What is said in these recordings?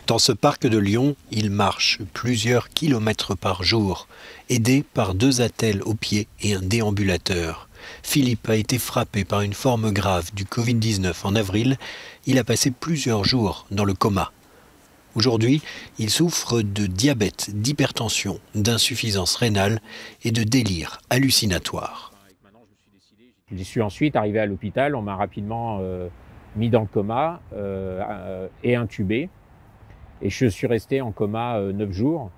Dans ce parc de Lyon, il marche plusieurs kilomètres par jour, aidé par 2 attelles aux pieds et un déambulateur. Philippe a été frappé par une forme grave du Covid-19 en avril. Il a passé plusieurs jours dans le coma. Aujourd'hui, il souffre de diabète, d'hypertension, d'insuffisance rénale et de délire hallucinatoire. Je suis ensuite arrivé à l'hôpital, on m'a rapidement mis dans le coma et intubé. Et je suis resté en coma 9 jours.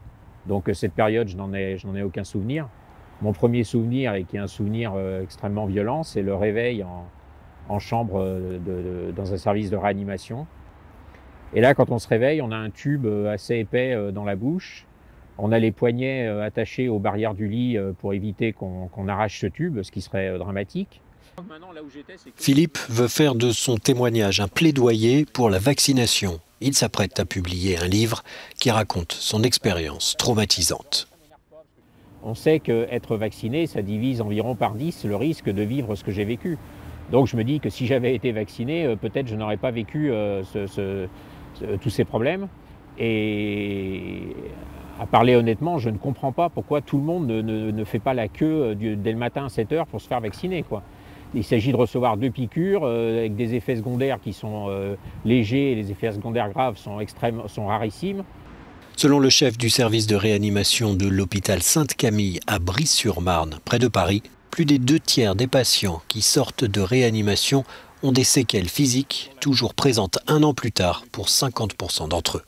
Donc cette période, je n'en ai aucun souvenir. Mon premier souvenir, et qui est un souvenir extrêmement violent, c'est le réveil en chambre dans un service de réanimation. Et là, quand on se réveille, on a un tube assez épais dans la bouche. On a les poignets attachés aux barrières du lit pour éviter qu'on arrache ce tube, ce qui serait dramatique. Philippe veut faire de son témoignage un plaidoyer pour la vaccination. Il s'apprête à publier un livre qui raconte son expérience traumatisante. On sait qu'être vacciné, ça divise environ par 10 le risque de vivre ce que j'ai vécu. Donc je me dis que si j'avais été vacciné, peut-être je n'aurais pas vécu tous ces problèmes. Et à parler honnêtement, je ne comprends pas pourquoi tout le monde ne fait pas la queue dès le matin à 7 h pour se faire vacciner, quoi. Il s'agit de recevoir 2 piqûres avec des effets secondaires qui sont légers et les effets secondaires graves sont rarissimes. Selon le chef du service de réanimation de l'hôpital Sainte-Camille à Bry-sur-Marne, près de Paris, plus des 2/3 des patients qui sortent de réanimation ont des séquelles physiques toujours présentes 1 an plus tard pour 50% d'entre eux.